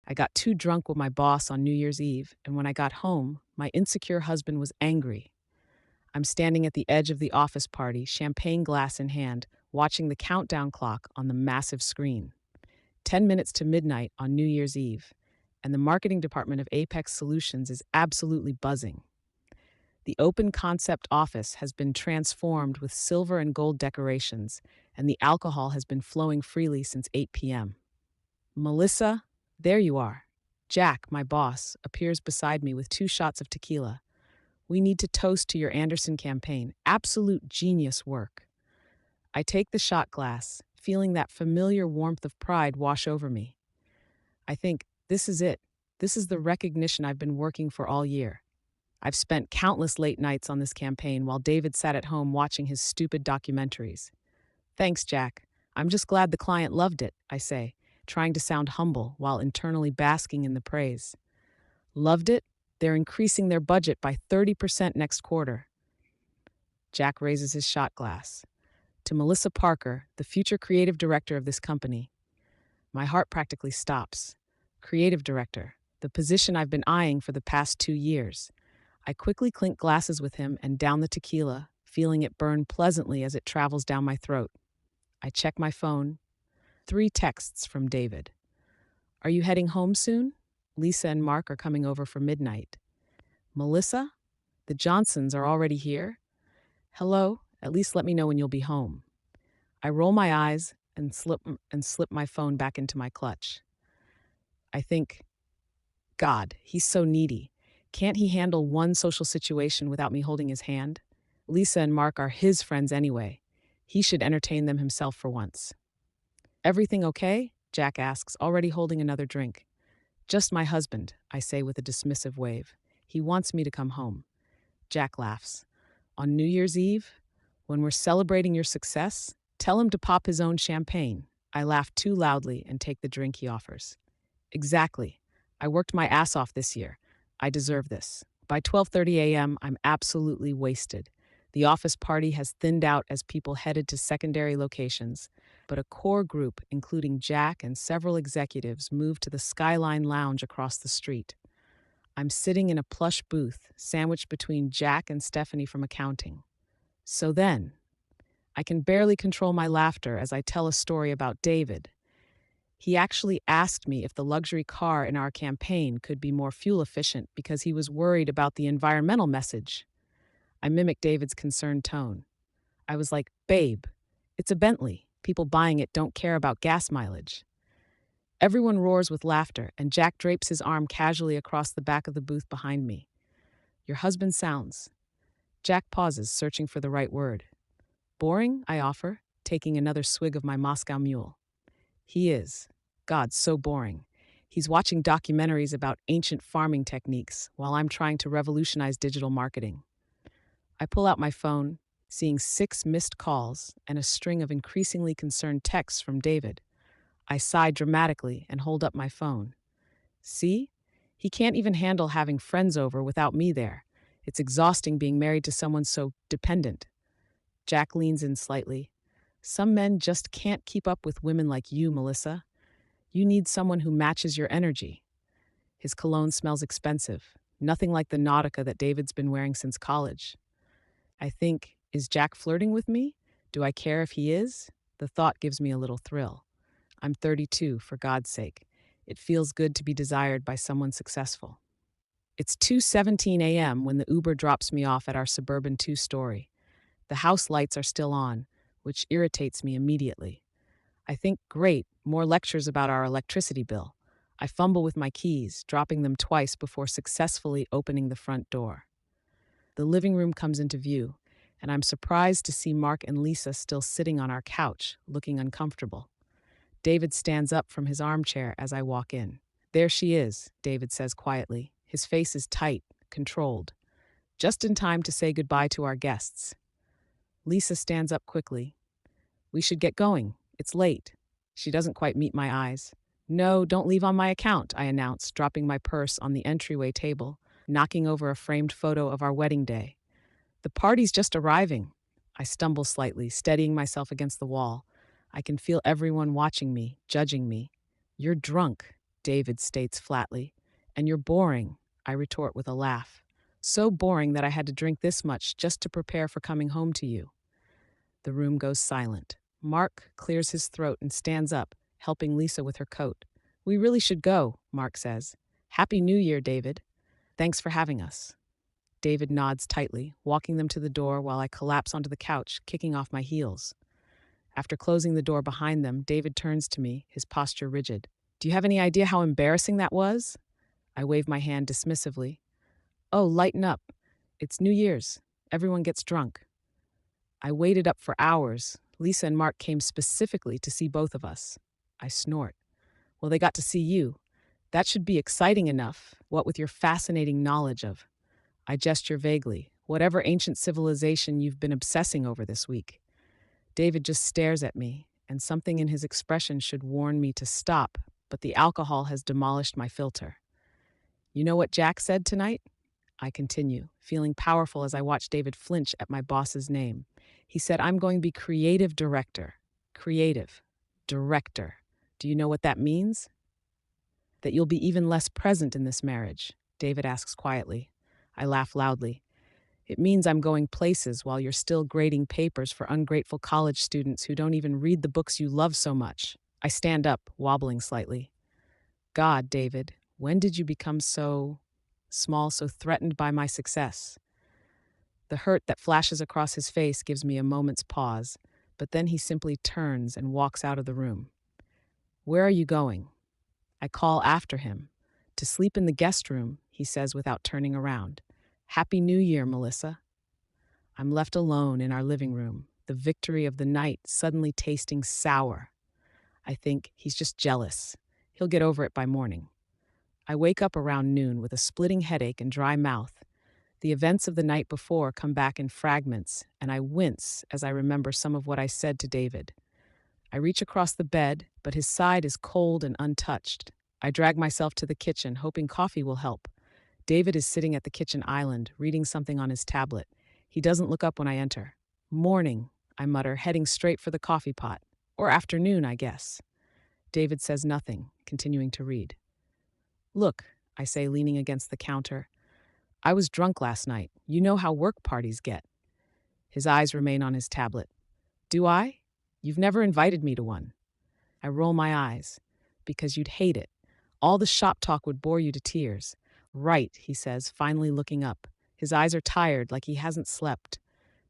I got too drunk with my boss on New Year's Eve, and when I got home, my insecure husband was angry. I'm standing at the edge of the office party, champagne glass in hand, watching the countdown clock on the massive screen. 10 minutes to midnight on New Year's Eve, and the marketing department of Apex Solutions is absolutely buzzing. The open concept office has been transformed with silver and gold decorations, and the alcohol has been flowing freely since 8 p.m. Melissa, there you are. Jack, my boss, appears beside me with 2 shots of tequila. We need to toast to your Anderson campaign. Absolute genius work. I take the shot glass, feeling that familiar warmth of pride wash over me. I think, this is it. This is the recognition I've been working for all year. I've spent countless late nights on this campaign while David sat at home watching his stupid documentaries. Thanks, Jack. I'm just glad the client loved it, I say, trying to sound humble while internally basking in the praise. Loved it? They're increasing their budget by 30% next quarter. Jack raises his shot glass. To Melissa Parker, the future creative director of this company. My heart practically stops. Creative director, the position I've been eyeing for the past 2 years. I quickly clink glasses with him and down the tequila, feeling it burn pleasantly as it travels down my throat. I check my phone. 3 texts from David. Are you heading home soon? Lisa and Mark are coming over for midnight. Melissa? The Johnsons are already here? Hello, at least let me know when you'll be home. I roll my eyes and slip my phone back into my clutch. I think, God, he's so needy. Can't he handle one social situation without me holding his hand? Lisa and Mark are his friends anyway. He should entertain them himself for once. Everything okay? Jack asks, already holding another drink. Just my husband, I say with a dismissive wave. He wants me to come home. Jack laughs. On New Year's Eve, when we're celebrating your success, tell him to pop his own champagne. I laugh too loudly and take the drink he offers. Exactly. I worked my ass off this year. I deserve this. By 12:30 a.m., I'm absolutely wasted. The office party has thinned out as people headed to secondary locations, but a core group, including Jack and several executives, moved to the Skyline Lounge across the street. I'm sitting in a plush booth, sandwiched between Jack and Stephanie from accounting. So then, I can barely control my laughter as I tell a story about David. He actually asked me if the luxury car in our campaign could be more fuel efficient because he was worried about the environmental message. I mimic David's concerned tone. I was like, babe, it's a Bentley. People buying it don't care about gas mileage. Everyone roars with laughter, and Jack drapes his arm casually across the back of the booth behind me. Your husband sounds. Jack pauses, searching for the right word. Boring, I offer, taking another swig of my Moscow Mule. He is. God, so boring. He's watching documentaries about ancient farming techniques while I'm trying to revolutionize digital marketing. I pull out my phone, seeing 6 missed calls and a string of increasingly concerned texts from David. I sigh dramatically and hold up my phone. See? He can't even handle having friends over without me there. It's exhausting being married to someone so dependent. Jack leans in slightly. Some men just can't keep up with women like you, Melissa. You need someone who matches your energy. His cologne smells expensive, nothing like the Nautica that David's been wearing since college. I think, is Jack flirting with me? Do I care if he is? The thought gives me a little thrill. I'm 32, for God's sake. It feels good to be desired by someone successful. It's 2:17 a.m. when the Uber drops me off at our suburban 2-story. The house lights are still on, which irritates me immediately. I think, great, more lectures about our electricity bill. I fumble with my keys, dropping them twice before successfully opening the front door. The living room comes into view, and I'm surprised to see Mark and Lisa still sitting on our couch, looking uncomfortable. David stands up from his armchair as I walk in. There she is, David says quietly. His face is tight, controlled. Just in time to say goodbye to our guests. Lisa stands up quickly. We should get going. It's late. She doesn't quite meet my eyes. No, don't leave on my account, I announce, dropping my purse on the entryway table, knocking over a framed photo of our wedding day. The party's just arriving. I stumble slightly, steadying myself against the wall. I can feel everyone watching me, judging me. You're drunk. David states flatly. And you're boring, I retort with a laugh. So boring that I had to drink this much just to prepare for coming home to you. The room goes silent. Mark clears his throat and stands up, helping Lisa with her coat. We really should go, Mark says. Happy New Year, David. Thanks for having us. David nods tightly, walking them to the door while I collapse onto the couch, kicking off my heels. After closing the door behind them, David turns to me, his posture rigid. Do you have any idea how embarrassing that was? I wave my hand dismissively. Oh, lighten up. It's New Year's. Everyone gets drunk. I waited up for hours. Lisa and Mark came specifically to see both of us. I snort. Well, they got to see you. That should be exciting enough, what with your fascinating knowledge of. I gesture vaguely, whatever ancient civilization you've been obsessing over this week. David just stares at me, and something in his expression should warn me to stop, but the alcohol has demolished my filter. You know what Jack said tonight? I continue, feeling powerful as I watch David flinch at my boss's name. He said, I'm going to be creative director. Creative director. Do you know what that means? That you'll be even less present in this marriage, David asks quietly. I laugh loudly. It means I'm going places while you're still grading papers for ungrateful college students who don't even read the books you love so much. I stand up, wobbling slightly. God, David, when did you become so small, so threatened by my success? The hurt that flashes across his face gives me a moment's pause, but then he simply turns and walks out of the room. Where are you going? I call after him. To sleep in the guest room, he says without turning around. Happy New Year, Melissa. I'm left alone in our living room, the victory of the night suddenly tasting sour. I think he's just jealous. He'll get over it by morning. I wake up around noon with a splitting headache and dry mouth. The events of the night before come back in fragments, and I wince as I remember some of what I said to David. I reach across the bed, but his side is cold and untouched. I drag myself to the kitchen, hoping coffee will help. David is sitting at the kitchen island, reading something on his tablet. He doesn't look up when I enter. Morning, I mutter, heading straight for the coffee pot. Or afternoon, I guess. David says nothing, continuing to read. Look, I say, leaning against the counter. I was drunk last night. You know how work parties get. His eyes remain on his tablet. Do I? You've never invited me to one. I roll my eyes. Because you'd hate it. All the shop talk would bore you to tears. Right, he says, finally looking up. His eyes are tired, like he hasn't slept.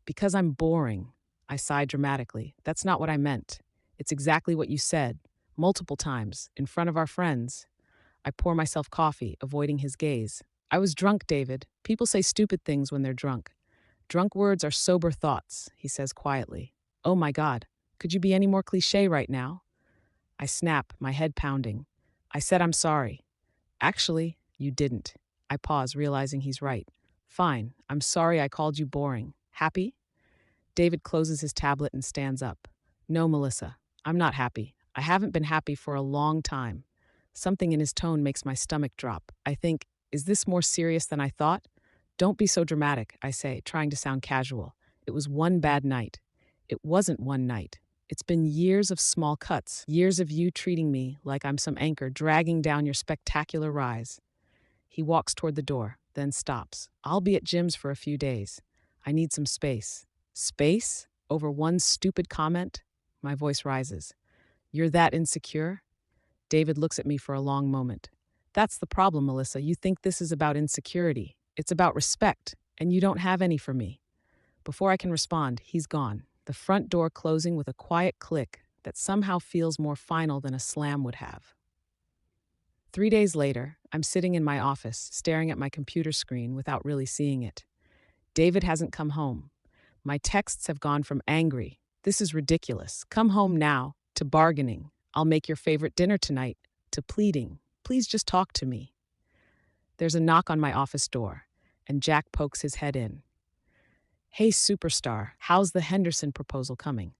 Because I'm boring. I sigh dramatically. That's not what I meant. It's exactly what you said. Multiple times, in front of our friends. I pour myself coffee, avoiding his gaze. I was drunk, David. People say stupid things when they're drunk. Drunk words are sober thoughts, he says quietly. Oh my God, could you be any more cliché right now? I snap, my head pounding. I said I'm sorry. Actually, you didn't. I pause, realizing he's right. Fine, I'm sorry I called you boring. Happy? David closes his tablet and stands up. No, Melissa, I'm not happy. I haven't been happy for a long time. Something in his tone makes my stomach drop. I think, is this more serious than I thought? Don't be so dramatic, I say, trying to sound casual. It was one bad night. It wasn't one night. It's been years of small cuts, years of you treating me like I'm some anchor dragging down your spectacular rise. He walks toward the door, then stops. I'll be at Jim's for a few days. I need some space. Space? Over one stupid comment? My voice rises. You're that insecure? David looks at me for a long moment. That's the problem, Melissa. You think this is about insecurity. It's about respect, and you don't have any for me. Before I can respond, he's gone, the front door closing with a quiet click that somehow feels more final than a slam would have. 3 days later, I'm sitting in my office, staring at my computer screen without really seeing it. David hasn't come home. My texts have gone from angry, this is ridiculous, come home now, to bargaining, I'll make your favorite dinner tonight, to pleading, please just talk to me. There's a knock on my office door, and Jack pokes his head in. Hey, superstar, how's the Henderson proposal coming?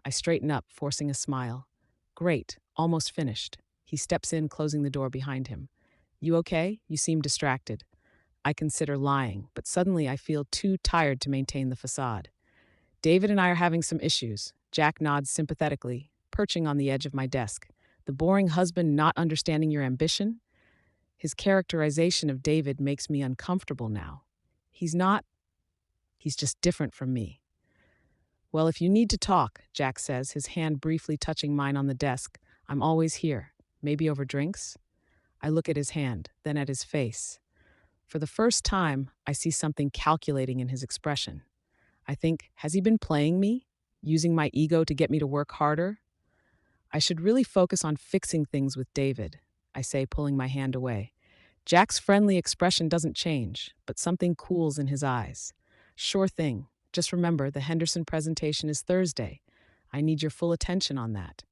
I straighten up, forcing a smile. Great, almost finished. He steps in, closing the door behind him. You okay? You seem distracted. I consider lying, but suddenly I feel too tired to maintain the facade. David and I are having some issues. Jack nods sympathetically, perching on the edge of my desk. The boring husband not understanding your ambition? His characterization of David makes me uncomfortable now. He's not, he's just different from me. Well, if you need to talk, Jack says, his hand briefly touching mine on the desk, I'm always here. Maybe over drinks? I look at his hand, then at his face. For the first time, I see something calculating in his expression. I think, has he been playing me? Using my ego to get me to work harder? I should really focus on fixing things with David, I say, pulling my hand away. Jack's friendly expression doesn't change, but something cools in his eyes. Sure thing. Just remember, the Henderson presentation is Thursday. I need your full attention on that.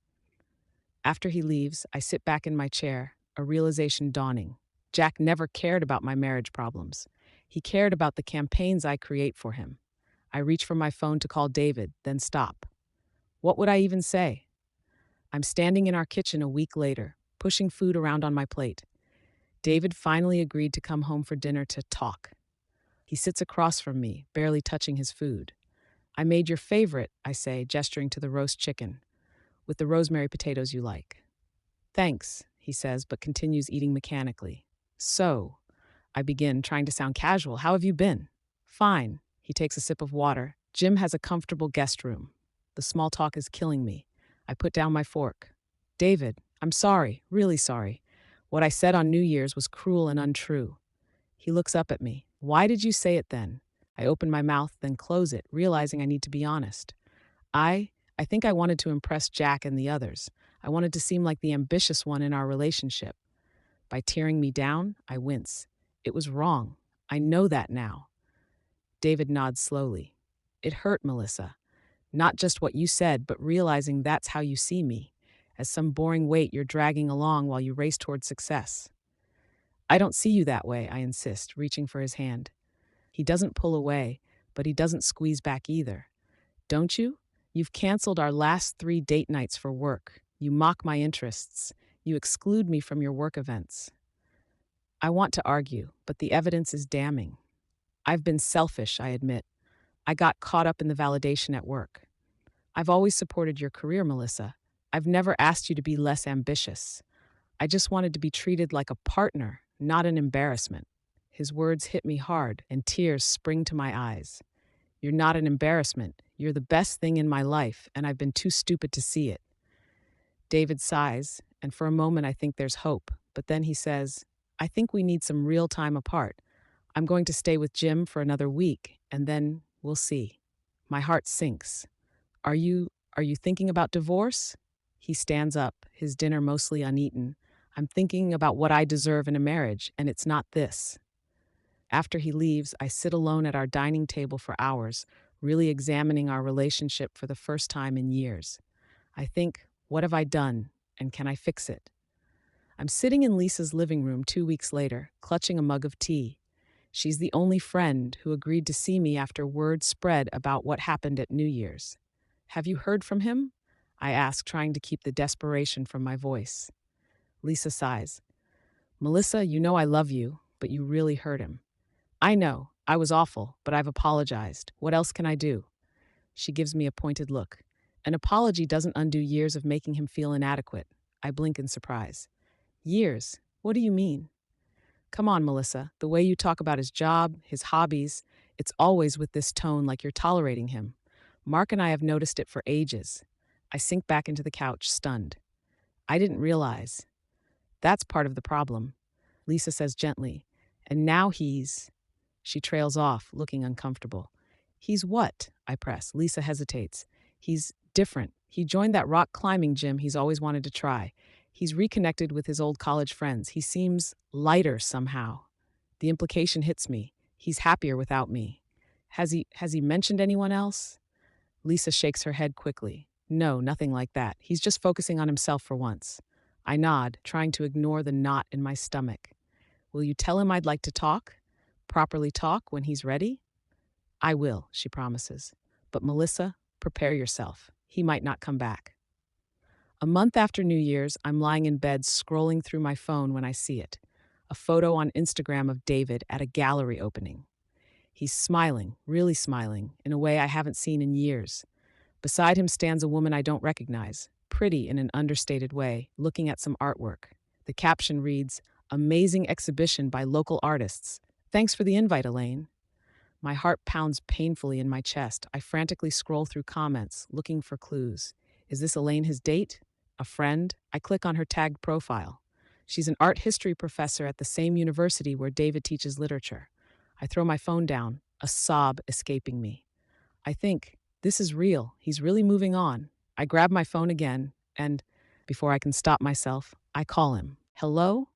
After he leaves, I sit back in my chair, a realization dawning. Jack never cared about my marriage problems. He cared about the campaigns I create for him. I reach for my phone to call David, then stop. What would I even say? I'm standing in our kitchen a week later, pushing food around on my plate. David finally agreed to come home for dinner to talk. He sits across from me, barely touching his food. I made your favorite, I say, gesturing to the roast chicken, with the rosemary potatoes you like. Thanks, he says, but continues eating mechanically. So, I begin, trying to sound casual. How have you been? Fine. He takes a sip of water. Jim has a comfortable guest room. The small talk is killing me. I put down my fork. David, I'm sorry, really sorry. What I said on New Year's was cruel and untrue. He looks up at me. Why did you say it then? I open my mouth, then close it, realizing I need to be honest. I think I wanted to impress Jack and the others. I wanted to seem like the ambitious one in our relationship. By tearing me down, I wince. It was wrong. I know that now. David nods slowly. It hurt, Melissa. Not just what you said, but realizing that's how you see me, as some boring weight you're dragging along while you race toward success. I don't see you that way, I insist, reaching for his hand. He doesn't pull away, but he doesn't squeeze back either. Don't you? You've canceled our last 3 date nights for work. You mock my interests. You exclude me from your work events. I want to argue, but the evidence is damning. I've been selfish, I admit. I got caught up in the validation at work. I've always supported your career, Melissa. I've never asked you to be less ambitious. I just wanted to be treated like a partner, not an embarrassment. His words hit me hard, and tears spring to my eyes. You're not an embarrassment. You're the best thing in my life, and I've been too stupid to see it. David sighs, and for a moment I think there's hope. But then he says, I think we need some real time apart. I'm going to stay with Jim for another week, and then we'll see. My heart sinks. Are you thinking about divorce? He stands up, his dinner mostly uneaten. I'm thinking about what I deserve in a marriage, and it's not this. After he leaves, I sit alone at our dining table for hours, really examining our relationship for the first time in years. I think, what have I done, and can I fix it? I'm sitting in Lisa's living room 2 weeks later, clutching a mug of tea. She's the only friend who agreed to see me after word spread about what happened at New Year's. Have you heard from him? I ask, trying to keep the desperation from my voice. Lisa sighs. Melissa, you know I love you, but you really hurt him. I know, I was awful, but I've apologized. What else can I do? She gives me a pointed look. An apology doesn't undo years of making him feel inadequate. I blink in surprise. Years? What do you mean? Come on, Melissa. The way you talk about his job, his hobbies, it's always with this tone like you're tolerating him. Mark and I have noticed it for ages. I sink back into the couch, stunned. I didn't realize. That's part of the problem, Lisa says gently. And now he's... She trails off, looking uncomfortable. He's what? I press. Lisa hesitates. He's different. He joined that rock climbing gym he's always wanted to try. He's reconnected with his old college friends. He seems lighter somehow. The implication hits me. He's happier without me. Has he mentioned anyone else? Lisa shakes her head quickly. No, nothing like that. He's just focusing on himself for once. I nod, trying to ignore the knot in my stomach. Will you tell him I'd like to talk? Properly talk when he's ready? I will, she promises. But Melissa, prepare yourself. He might not come back. A month after New Year's, I'm lying in bed scrolling through my phone when I see it. A photo on Instagram of David at a gallery opening. He's smiling, really smiling, in a way I haven't seen in years. Beside him stands a woman I don't recognize, pretty in an understated way, looking at some artwork. The caption reads, "Amazing exhibition by local artists. Thanks for the invite, Elaine." My heart pounds painfully in my chest. I frantically scroll through comments, looking for clues. Is this Elaine his date? A friend? I click on her tagged profile. She's an art history professor at the same university where David teaches literature. I throw my phone down, a sob escaping me. I think, this is real. He's really moving on. I grab my phone again, and before I can stop myself, I call him. Hello?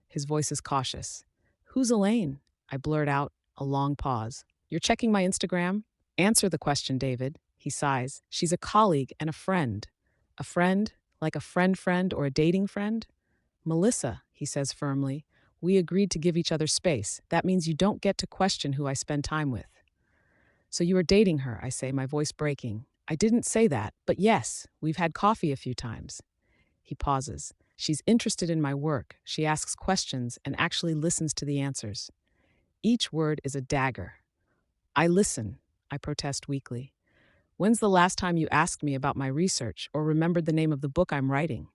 His voice is cautious. Who's Elaine? I blurt out, a long pause. You're checking my Instagram? Answer the question, David. He sighs. She's a colleague and a friend. A friend? Like a friend or a dating friend? Melissa, he says firmly. We agreed to give each other space. That means you don't get to question who I spend time with. So you are dating her, I say, my voice breaking. I didn't say that, but yes, we've had coffee a few times. He pauses. She's interested in my work. She asks questions and actually listens to the answers. Each word is a dagger. I listen, I protest weakly. When's the last time you asked me about my research or remembered the name of the book I'm writing?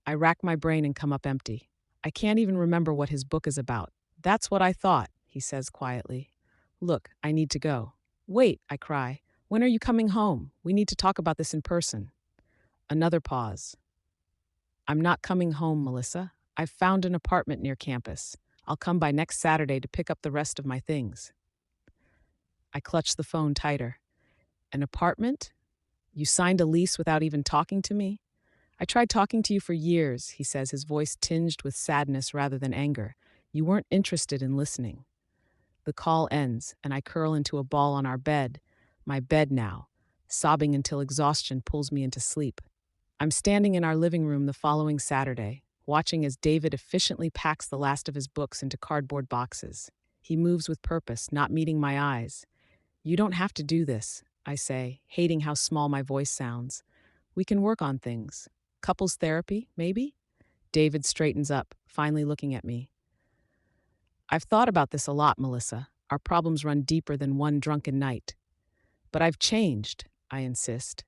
I rack my brain and come up empty. I can't even remember what his book is about. That's what I thought, he says quietly. Look, I need to go. Wait, I cry. When are you coming home? We need to talk about this in person. Another pause. I'm not coming home, Melissa. I've found an apartment near campus. I'll come by next Saturday to pick up the rest of my things. I clutch the phone tighter. An apartment? You signed a lease without even talking to me? I tried talking to you for years, he says, his voice tinged with sadness rather than anger. You weren't interested in listening. The call ends, and I curl into a ball on our bed, my bed now, sobbing until exhaustion pulls me into sleep. I'm standing in our living room the following Saturday, watching as David efficiently packs the last of his books into cardboard boxes. He moves with purpose, not meeting my eyes. You don't have to do this, I say, hating how small my voice sounds. We can work on things. Couples therapy, maybe? David straightens up, finally looking at me. I've thought about this a lot, Melissa. Our problems run deeper than one drunken night. But I've changed, I insist.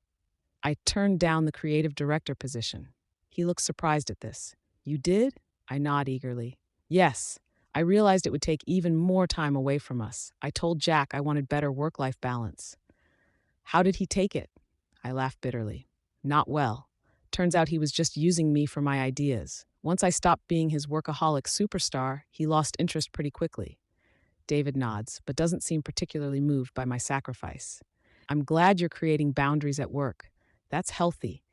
I turned down the creative director position. He looks surprised at this. You did? I nod eagerly. Yes. I realized it would take even more time away from us. I told Jack I wanted better work-life balance. How did he take it? I laugh bitterly. Not well. Turns out he was just using me for my ideas. Once I stopped being his workaholic superstar, he lost interest pretty quickly. David nods, but doesn't seem particularly moved by my sacrifice. I'm glad you're creating boundaries at work. That's healthy.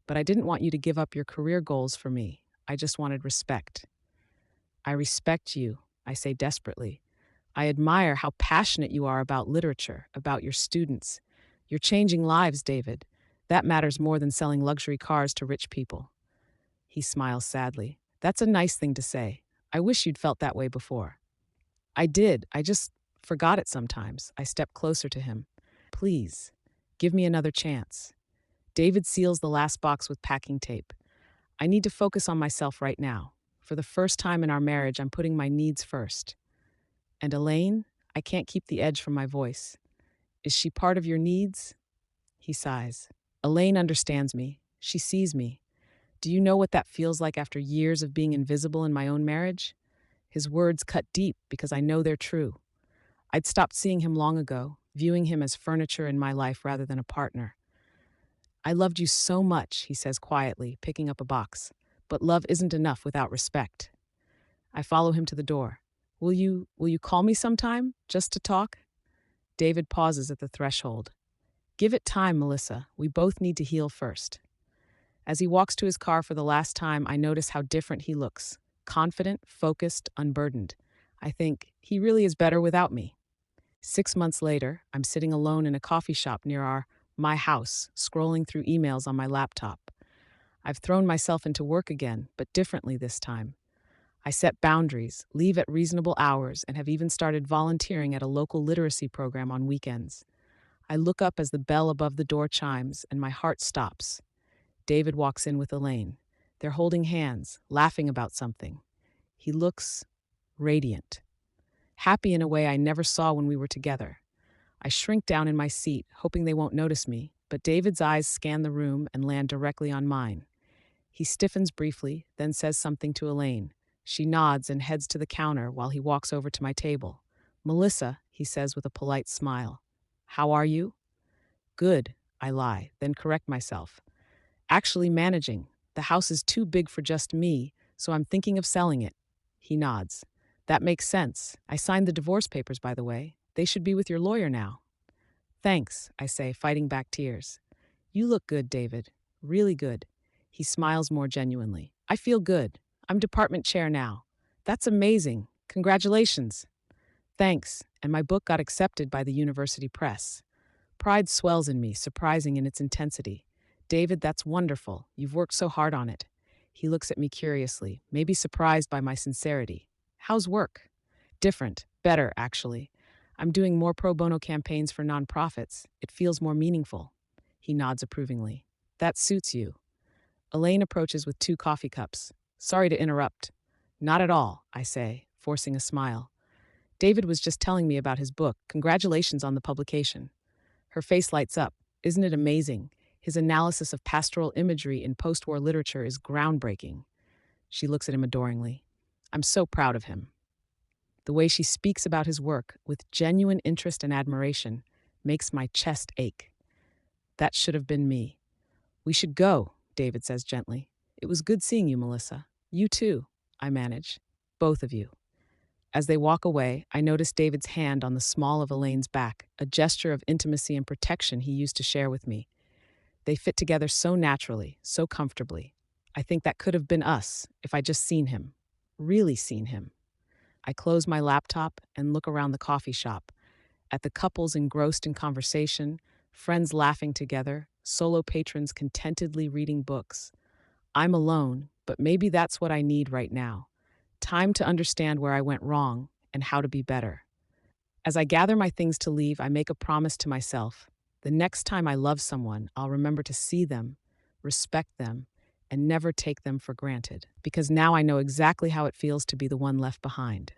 But I didn't want you to give up your career goals for me. I just wanted respect. I respect you, I say desperately. I admire how passionate you are about literature, about your students. You're changing lives, David. That matters more than selling luxury cars to rich people. He smiles sadly. That's a nice thing to say. I wish you'd felt that way before. I did. I just forgot it sometimes. I step closer to him. Please, give me another chance. David seals the last box with packing tape. I need to focus on myself right now. For the first time in our marriage, I'm putting my needs first. And Elaine, I can't keep the edge from my voice. Is she part of your needs? He sighs. Elaine understands me. She sees me. Do you know what that feels like after years of being invisible in my own marriage? His words cut deep because I know they're true. I'd stopped seeing him long ago, viewing him as furniture in my life rather than a partner. I loved you so much, he says quietly, picking up a box. But love isn't enough without respect. I follow him to the door. Will you call me sometime, just to talk? David pauses at the threshold. Give it time, Melissa. We both need to heal first. As he walks to his car for the last time, I notice how different he looks. Confident, focused, unburdened. I think he really is better without me. 6 months later, I'm sitting alone in a coffee shop near my house, scrolling through emails on my laptop. I've thrown myself into work again, but differently this time. I set boundaries, leave at reasonable hours, and have even started volunteering at a local literacy program on weekends. I look up as the bell above the door chimes, and my heart stops. David walks in with Elaine. They're holding hands, laughing about something. He looks radiant, happy in a way I never saw when we were together. I shrink down in my seat, hoping they won't notice me, but David's eyes scan the room and land directly on mine. He stiffens briefly, then says something to Elaine. She nods and heads to the counter while he walks over to my table. "Melissa," he says with a polite smile. "How are you?" "Good," I lie, then correct myself. "Actually managing. The house is too big for just me, so I'm thinking of selling it." He nods. "That makes sense. I signed the divorce papers, by the way. They should be with your lawyer now." "Thanks," I say, fighting back tears. "You look good, David. Really good." He smiles more genuinely. "I feel good. I'm department chair now." "That's amazing. Congratulations." "Thanks, and my book got accepted by the university press." Pride swells in me, surprising in its intensity. "David, that's wonderful. You've worked so hard on it." He looks at me curiously, maybe surprised by my sincerity. "How's work?" "Different. Better, actually. I'm doing more pro bono campaigns for nonprofits. It feels more meaningful." He nods approvingly. "That suits you." Elaine approaches with 2 coffee cups. "Sorry to interrupt." "Not at all," I say, forcing a smile. "David was just telling me about his book. Congratulations on the publication." Her face lights up. "Isn't it amazing? His analysis of pastoral imagery in post-war literature is groundbreaking." She looks at him adoringly. "I'm so proud of him." The way she speaks about his work, with genuine interest and admiration, makes my chest ache. That should have been me. "We should go," David says gently. "It was good seeing you, Melissa." "You too," I manage. "Both of you." As they walk away, I notice David's hand on the small of Elaine's back, a gesture of intimacy and protection he used to share with me. They fit together so naturally, so comfortably. I think that could have been us if I'd just seen him. Really seen him. I close my laptop and look around the coffee shop, at the couples engrossed in conversation, friends laughing together, solo patrons contentedly reading books. I'm alone, but maybe that's what I need right now. Time to understand where I went wrong and how to be better. As I gather my things to leave, I make a promise to myself. The next time I love someone, I'll remember to see them, respect them, and never take them for granted, because now I know exactly how it feels to be the one left behind.